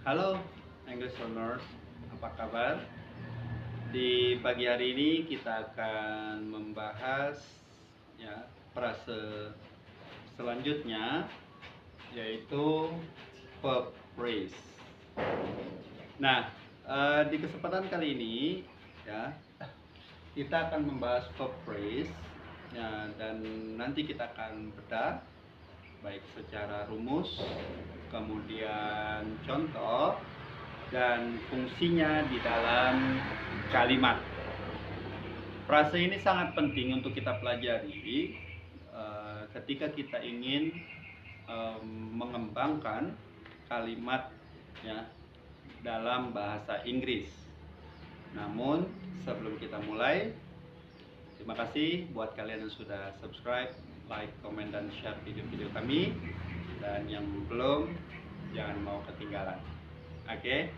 Halo English Learners, apa kabar? Di pagi hari ini kita akan membahas ya frase selanjutnya, yaitu verb phrase. Nah, di kesempatan kali ini ya kita akan membahas verb phrase ya, dan nanti kita akan bedah baik secara rumus, kemudian contoh, dan fungsinya di dalam kalimat. Frase ini sangat penting untuk kita pelajari ketika kita ingin mengembangkan kalimat ya dalam bahasa Inggris. Namun sebelum kita mulai, terima kasih buat kalian yang sudah subscribe, like, komen, dan share video-video kami. Dan yang belum, jangan mau ketinggalan. Oke?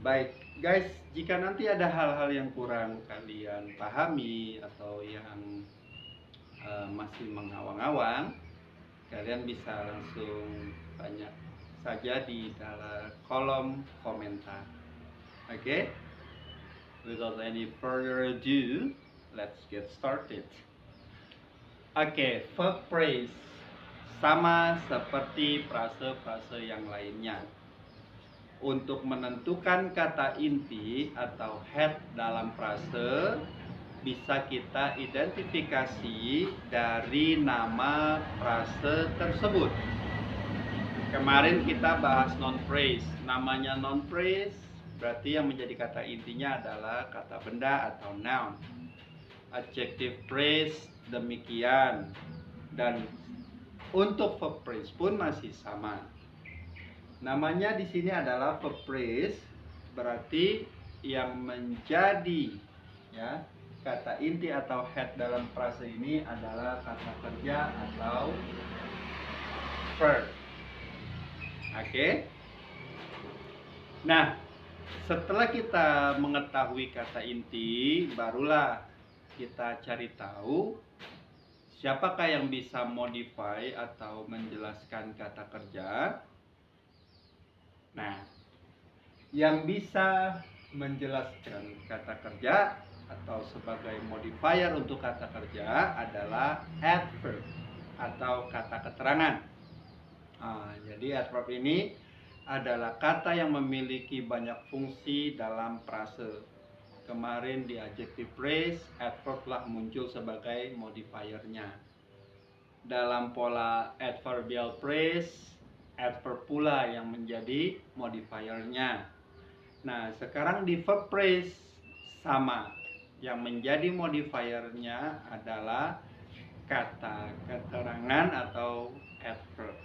Baik, guys, jika nanti ada hal-hal yang kurang kalian pahami atau yang masih mengawang-awang, kalian bisa langsung tanya saja di dalam kolom komentar. Oke? Without any further ado, let's get started. Oke, verb phrase sama seperti frase-frase yang lainnya. Untuk menentukan kata inti atau head dalam frase, bisa kita identifikasi dari nama frase tersebut. Kemarin kita bahas non phrase. Namanya non phrase berarti yang menjadi kata intinya adalah kata benda atau noun. Adjective phrase demikian. Dan untuk verb phrase pun masih sama. Namanya di sini adalah verb phrase, berarti yang menjadi ya kata inti atau head dalam frase ini adalah kata kerja atau verb. Oke. Nah, setelah kita mengetahui kata inti, barulah kita cari tahu siapakah yang bisa modify atau menjelaskan kata kerja. Nah, yang bisa menjelaskan kata kerja atau sebagai modifier untuk kata kerja adalah adverb atau kata keterangan. Jadi adverb ini adalah kata yang memiliki banyak fungsi dalam frase. Kemarin di adjective phrase, adverb telah muncul sebagai modifiernya. Dalam pola adverbial phrase, adverb pula yang menjadi modifiernya. Nah, sekarang di verb phrase sama. Yang menjadi modifiernya adalah kata keterangan atau adverb.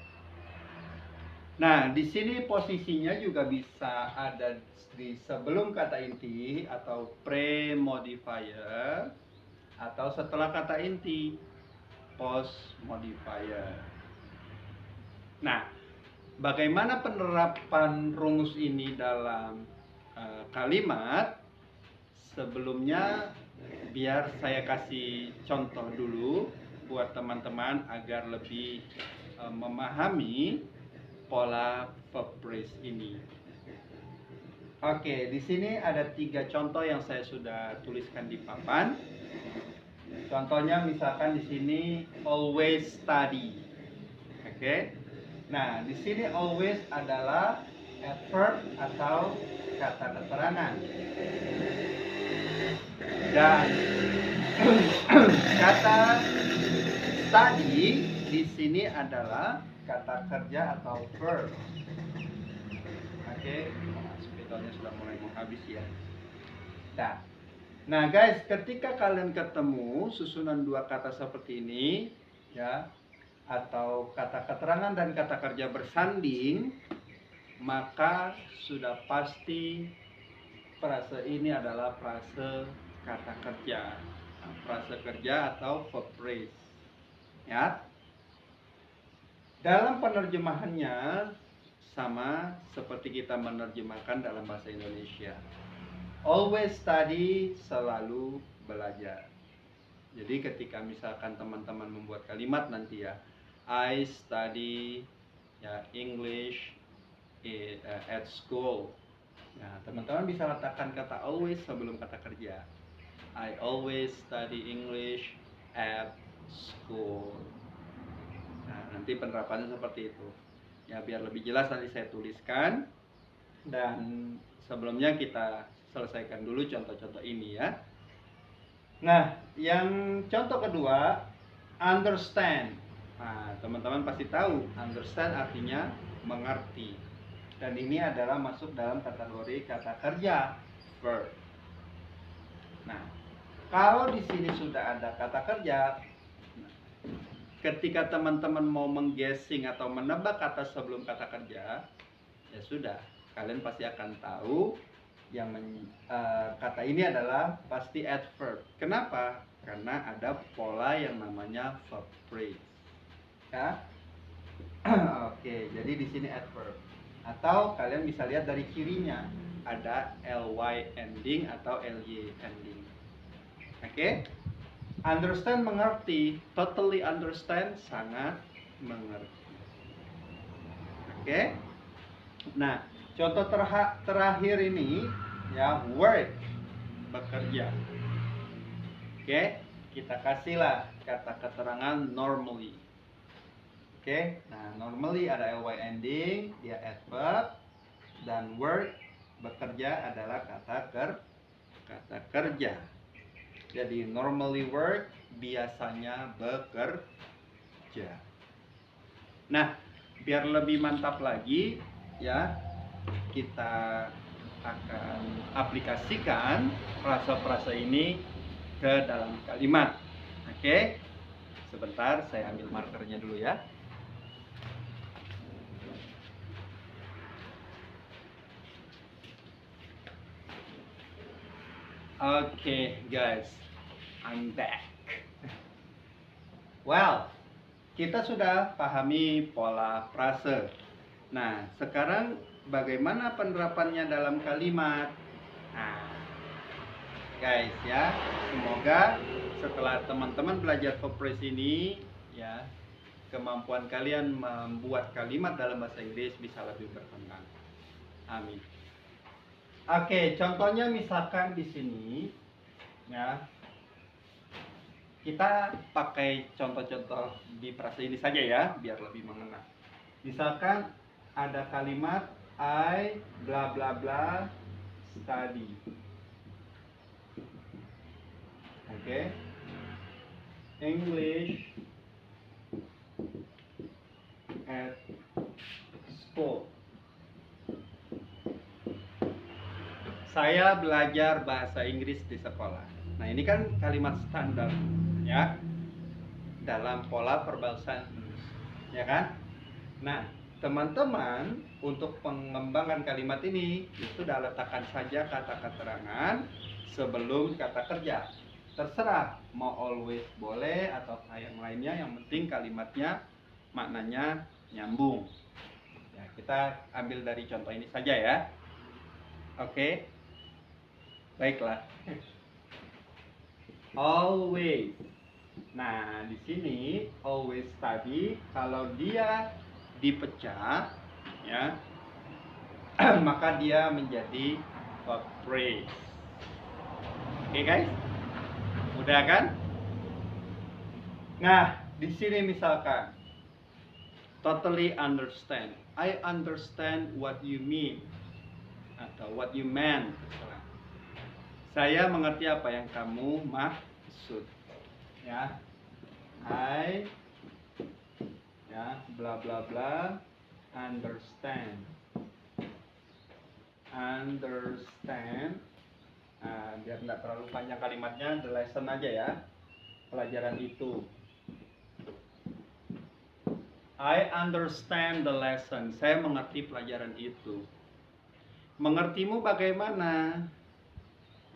Nah, di sini posisinya juga bisa ada di sebelum kata inti atau pre-modifier, atau setelah kata inti post modifier. Nah, bagaimana penerapan rumus ini dalam kalimat? Sebelumnya biar saya kasih contoh dulu buat teman-teman agar lebih memahami pola verb phrase ini. Oke, di sini ada 3 contoh yang saya sudah tuliskan di papan. Contohnya misalkan di sini always study. Oke. Nah, di sini always adalah adverb atau kata keterangan. Dan kata study di sini adalah kata kerja atau verb. Oke, spidolnya sudah mulai mau habis ya. Nah guys, ketika kalian ketemu susunan dua kata seperti ini ya, atau kata keterangan dan kata kerja bersanding, maka sudah pasti frase ini adalah frase kata kerja, frase kerja atau verb phrase ya. Dalam penerjemahannya sama seperti kita menerjemahkan dalam bahasa Indonesia. Always study, selalu belajar. Jadi ketika misalkan teman-teman membuat kalimat nanti ya, I study ya English at school. Nah, teman-teman bisa letakkan kata always sebelum kata kerja. I always study English at school. Nah, nanti penerapannya seperti itu. Ya, biar lebih jelas nanti saya tuliskan. Dan sebelumnya kita selesaikan dulu contoh-contoh ini ya. Nah, yang contoh kedua, understand. Nah, teman-teman pasti tahu, understand artinya mengerti. Dan ini adalah masuk dalam kategori kata kerja, verb. Nah, kalau di sini sudah ada kata kerja, ketika teman-teman mau mengguessing atau menebak kata sebelum kata kerja, ya sudah, kalian pasti akan tahu yang kata ini adalah pasti adverb. Kenapa? Karena ada pola yang namanya verb phrase. Ya. Oke, jadi di sini adverb. Atau kalian bisa lihat dari kirinya ada ly ending atau ly ending. Oke? Understand mengerti, totally understand sangat mengerti. Oke? Nah, contoh terakhir ini ya, work, bekerja. Oke, kita kasihlah kata keterangan normally. Oke, nah normally ada ly ending, dia adverb, dan work, bekerja adalah kata kerja. Jadi normally work, biasanya bekerja. Nah, biar lebih mantap lagi ya, kita akan aplikasikan frasa-frasa ini ke dalam kalimat. Oke, sebentar saya ambil markernya dulu ya. Oke, guys, I'm back. Well, kita sudah pahami pola frase. Nah, sekarang bagaimana penerapannya dalam kalimat? Nah, guys ya, semoga setelah teman-teman belajar verb phrase ini ya, kemampuan kalian membuat kalimat dalam bahasa Inggris bisa lebih berkembang. Amin. Oke, contohnya misalkan di sini ya, kita pakai contoh-contoh di frase ini saja ya, biar lebih mengena. Misalkan ada kalimat I bla bla bla study. Oke. English at school. Saya belajar bahasa Inggris di sekolah. Nah, ini kan kalimat standar ya, dalam pola verbal sentence, ya kan? Nah, teman-teman untuk mengembangkan kalimat ini, sudah letakkan saja kata keterangan sebelum kata kerja. Terserah, mau always boleh atau yang lainnya, yang penting kalimatnya maknanya nyambung. Ya, kita ambil dari contoh ini saja ya. Oke. Baiklah. Always. Nah, di sini always tadi kalau dia dipecah ya, maka dia menjadi verb phrase. Oke, guys? Udah kan? Nah, di sini misalkan totally understand. I understand what you mean atau what you meant. Saya mengerti apa yang kamu maksud. Ya. I ya bla bla bla understand. Understand. Nah, biar tidak terlalu panjang kalimatnya, the lesson aja ya. Pelajaran itu. I understand the lesson. Saya mengerti pelajaran itu. Mengertimu bagaimana?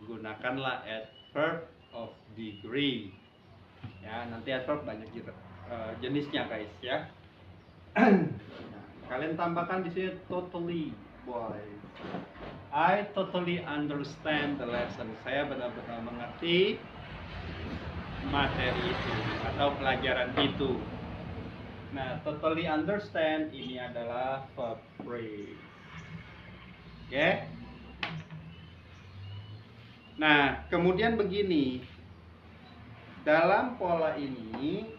Gunakanlah adverb of degree. Ya, nanti adverb banyak jenisnya, guys ya. Kalian tambahkan di sini totally, boleh. I totally understand the lesson. Saya benar-benar mengerti materi itu atau pelajaran itu. Nah, totally understand ini adalah verb phrase. Oke. Nah, kemudian begini. Dalam pola ini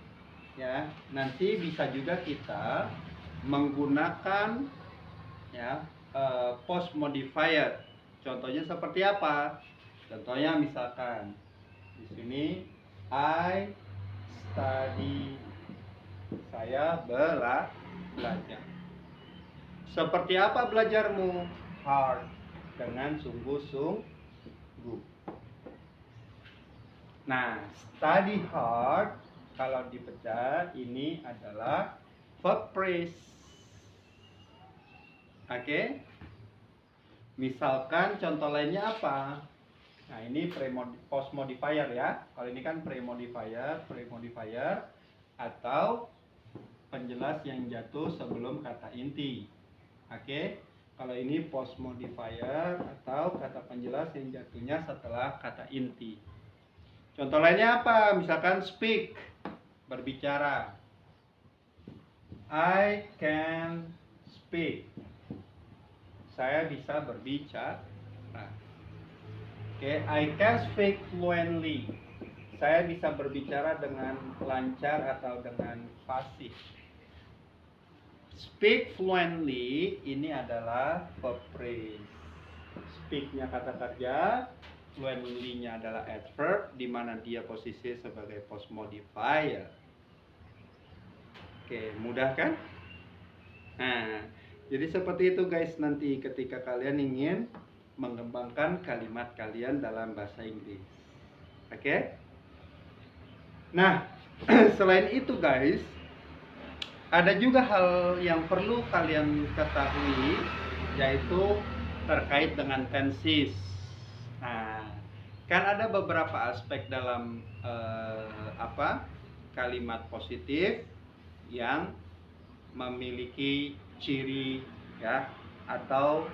ya, nanti bisa juga kita menggunakan ya post modifier. Contohnya seperti apa? Contohnya misalkan di sini I study, saya belajar. Seperti apa belajarmu? Hard, dengan sungguh-sungguh. Nah, study hard kalau dipecah ini adalah verb phrase. Oke. Misalkan contoh lainnya apa? Nah, ini post modifier ya. Kalau ini kan pre-modifier atau penjelas yang jatuh sebelum kata inti. Oke. Kalau ini post modifier atau kata penjelas yang jatuhnya setelah kata inti. Contoh lainnya apa? Misalkan speak, berbicara. I can speak. Saya bisa berbicara. Oke, I can speak fluently. Saya bisa berbicara dengan lancar atau dengan fasih. Speak fluently ini adalah verb phrase. Speak-nya kata kerja, fluently-nya adalah adverb, di mana dia posisi sebagai post modifier. Oke, mudah kan? Nah, jadi seperti itu guys, nanti ketika kalian ingin mengembangkan kalimat kalian dalam bahasa Inggris. Oke? Nah, selain itu guys, ada juga hal yang perlu kalian ketahui, yaitu terkait dengan tenses. Nah, kan ada beberapa aspek dalam kalimat positif yang memiliki ciri ya atau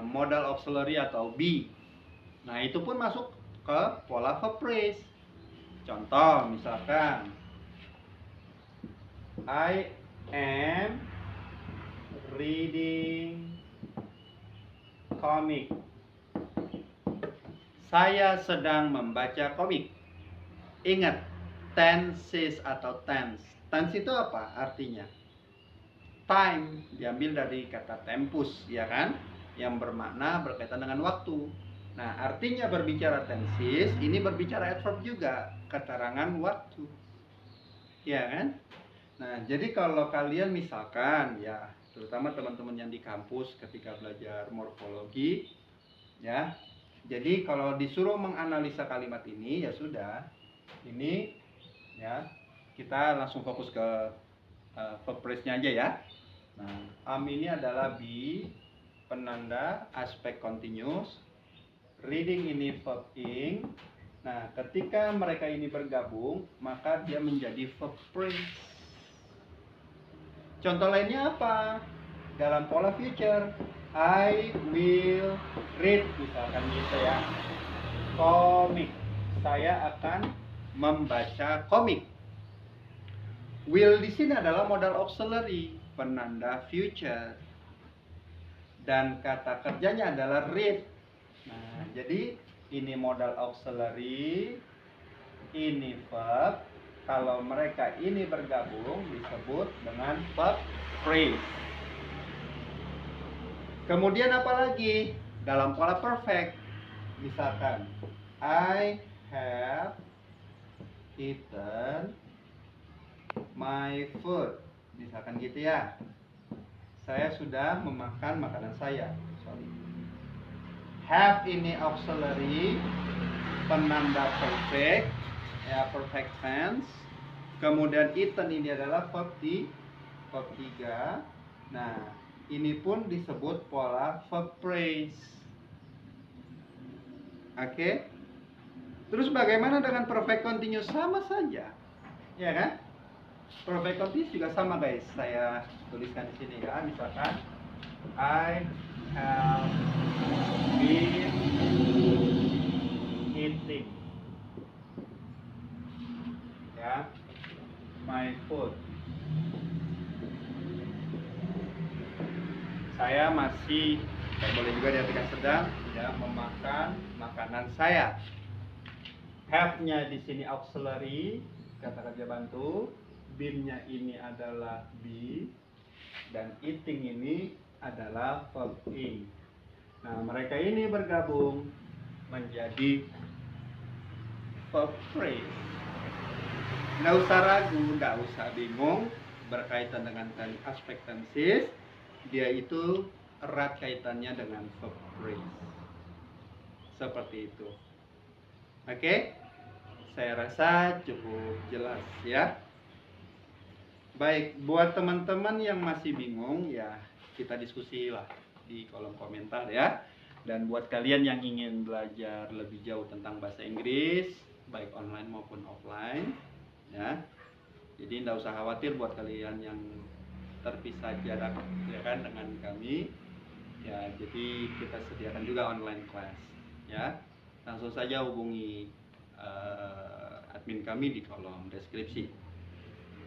modal auxiliary atau be. Nah, itu pun masuk ke pola verb phrase. Contoh misalkan I am reading comic. Saya sedang membaca komik. Ingat, tenses atau tense. Tense itu apa artinya? Time, diambil dari kata tempus, ya kan? Yang bermakna berkaitan dengan waktu. Nah, artinya berbicara tenses, ini berbicara adverb juga, keterangan waktu. Ya kan? Nah, jadi kalau kalian misalkan ya, terutama teman-teman yang di kampus ketika belajar morfologi, ya. Jadi kalau disuruh menganalisa kalimat ini ya sudah, ini ya kita langsung fokus ke verb phrase-nya aja ya. Nah, am ini adalah be, penanda aspek continuous. Reading ini verb ing. Nah, ketika mereka ini bergabung, maka dia menjadi verb phrase. Contoh lainnya apa? Dalam pola future, I will read, misalkan gitu ya, komik. Saya akan membaca komik. Will di sini adalah modal auxiliary, penanda future, dan kata kerjanya adalah read. Nah, jadi ini modal auxiliary, ini verb. Kalau mereka ini bergabung disebut dengan verb phrase. Kemudian apa lagi? Dalam pola perfect, misalkan I have eaten my food, misalkan gitu ya. Saya sudah memakan makanan saya. Have ini auxiliary, penanda perfect, ya perfect tense. Kemudian eaten ini adalah verb 3. Nah, ini pun disebut pola verb phrase. Oke. Terus bagaimana dengan perfect continuous? Sama saja. Ya kan? Perfect continuous juga sama guys. Saya tuliskan di sini ya. Misalkan I have been eating ya my food. Saya masih boleh juga diartikan sedang, ya, memakan makanan saya. Have-nya di sini auxiliary, kata kerja bantu. Been-nya ini adalah be, dan eating ini adalah verb ing. Nah, mereka ini bergabung menjadi verb phrase. Nggak usah ragu, nggak usah bingung berkaitan dengan aspek tenses. Dia itu erat kaitannya dengan verb phrase. Seperti itu. Oke? Saya rasa cukup jelas ya. Baik, buat teman-teman yang masih bingung ya, kita diskusi lah di kolom komentar ya. Dan buat kalian yang ingin belajar lebih jauh tentang bahasa Inggris, baik online maupun offline, ya. Jadi tidak usah khawatir buat kalian yang terpisah jarak ya kan dengan kami. Ya, jadi kita sediakan juga online class, ya. Langsung saja hubungi admin kami di kolom deskripsi.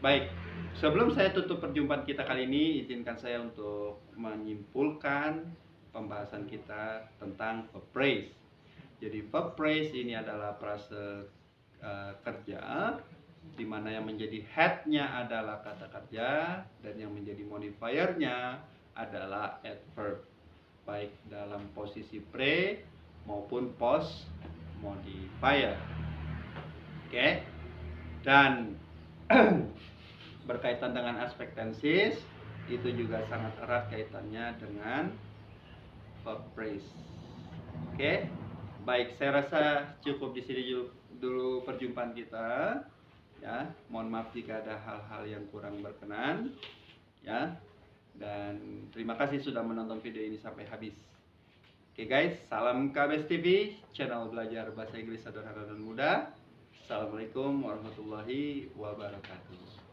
Baik, sebelum saya tutup perjumpaan kita kali ini, izinkan saya untuk menyimpulkan pembahasan kita tentang verb phrase. Jadi verb phrase ini adalah frase kerja, di mana yang menjadi head-nya adalah kata kerja dan yang menjadi modifier-nya adalah adverb, baik dalam posisi pre maupun post modifier. Oke. Dan berkaitan dengan aspek tenses itu juga sangat erat kaitannya dengan verb phrase. Oke. Baik, saya rasa cukup di sini dulu perjumpaan kita. Ya, mohon maaf jika ada hal-hal yang kurang berkenan. Ya. Dan terima kasih sudah menonton video ini sampai habis. Oke guys, salam KBS TV, channel belajar bahasa Inggris sederhana dan mudah. Assalamualaikum warahmatullahi wabarakatuh.